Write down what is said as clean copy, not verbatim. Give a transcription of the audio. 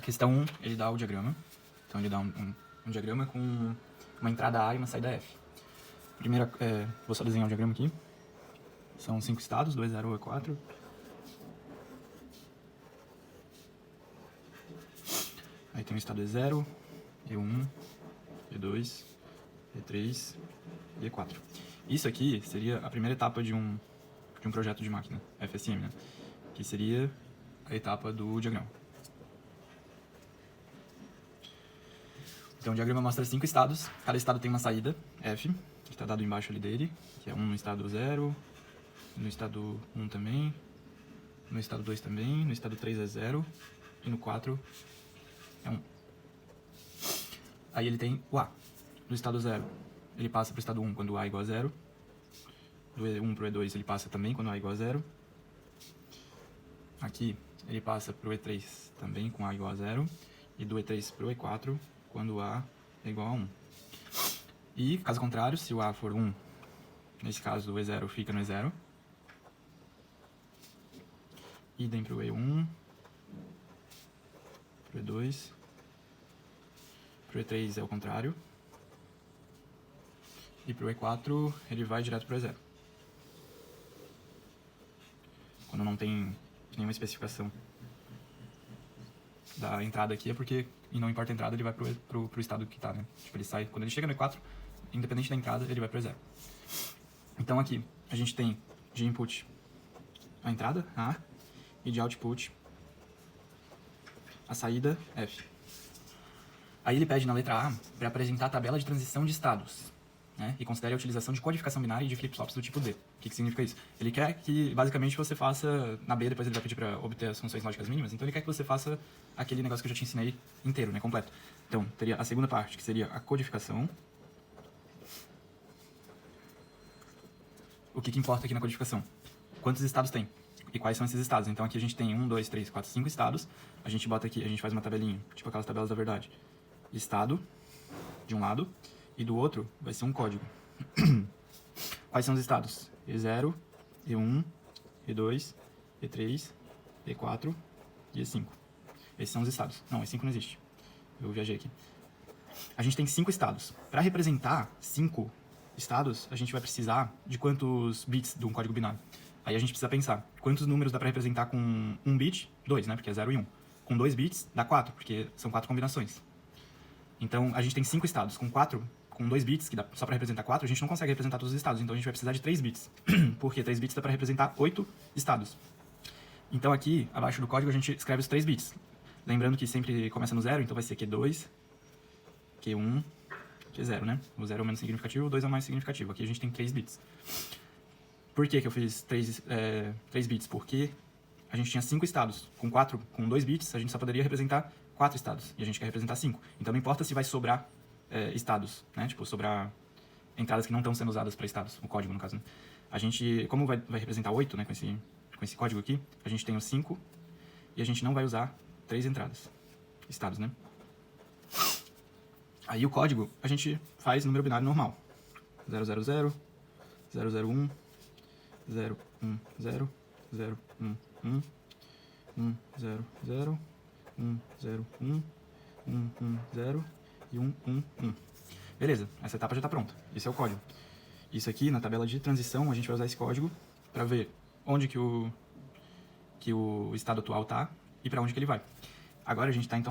A questão 1, ele dá o diagrama. Então ele dá um diagrama com uma entrada A e uma saída F. Primeiro, vou só desenhar o diagrama aqui. São 5 estados, 2, 0, E4. Aí tem o estado E0, E1, E2, E3 e E4. Isso aqui seria a primeira etapa de um projeto de máquina, FSM, né? Que seria a etapa do diagrama. Então o diagrama mostra 5 estados, cada estado tem uma saída, F, que está dado embaixo ali dele, que é 1 no estado 0, no estado 1 também, no estado 2 também, no estado 3 é 0, e no 4 é 1. Aí ele tem o A. No estado 0, ele passa para o estado 1 quando A é igual a 0, do E1 para o E2 ele passa também quando A é igual a 0, aqui ele passa para o E3 também com A igual a 0, e do E3 para o E4 quando A é igual a 1. E, caso contrário, se o A for 1, nesse caso o E0 fica no E0. Idem para o E1, para o E2, para o E3 é o contrário. E para o E4 ele vai direto para o E0. Quando não tem nenhuma especificação da entrada aqui é porque, e não importa a entrada, ele vai pro estado que tá, né? Tipo, ele sai, quando ele chega no E4, independente da entrada, ele vai pro E0. Então aqui, a gente tem de input a entrada, A, e de output a saída, F. Aí ele pede na letra A para apresentar a tabela de transição de estados, né? E considere a utilização de codificação binária e de flip-flops do tipo D. O que significa isso? Ele quer que, basicamente, você faça... Na B, depois ele vai pedir para obter as funções lógicas mínimas, então ele quer que você faça aquele negócio que eu já te ensinei inteiro, né? Completo. Então, teria a segunda parte, que seria a codificação. O que importa aqui na codificação? Quantos estados tem? E quais são esses estados? Então aqui a gente tem 1, 2, 3, 4, 5 estados. A gente bota aqui, a gente faz uma tabelinha, tipo aquelas tabelas da verdade. Estado, de um lado, e do outro vai ser um código. Quais são os estados? E0, E1, E2, E3, E4 e E5. Esses são os estados. Não, E5 não existe. Eu viajei aqui. A gente tem 5 estados. Para representar 5 estados, a gente vai precisar de quantos bits de um código binário? Aí a gente precisa pensar, quantos números dá para representar com 1 bit? 2, né? Porque é 0 e 1. Com 2 bits, dá 4, porque são 4 combinações. Então, a gente tem 5 estados. Com 2 bits, que dá só para representar 4, a gente não consegue representar todos os estados. Então, a gente vai precisar de 3 bits. Porque 3 bits dá para representar 8 estados. Então, aqui, abaixo do código, a gente escreve os 3 bits. Lembrando que sempre começa no 0, então vai ser Q2, Q1, Q0, né? O 0 é o menos significativo, o 2 é o mais significativo. Aqui a gente tem 3 bits. Por que eu fiz 3 bits? Porque a gente tinha 5 estados. Com 2 bits, a gente só poderia representar 4 estados. E a gente quer representar 5. Então não importa se vai sobrar estados, né? Tipo, sobrar entradas que não estão sendo usadas para estados. O código, no caso, né? A gente, como vai representar 8, né? Com esse código aqui, a gente tem os 5. E a gente não vai usar 3 entradas. Estados, né? Aí o código, a gente faz número binário normal. 000, 001, 0, 1, 0, 0, 1, 1, 1, 0, 0, 1, 0, 1, 1, 1, 0 e 1, 1, 1. Beleza, essa etapa já está pronta. Esse é o código. Isso aqui, na tabela de transição, a gente vai usar esse código para ver onde que o estado atual está e para onde que ele vai. Agora a gente está, então,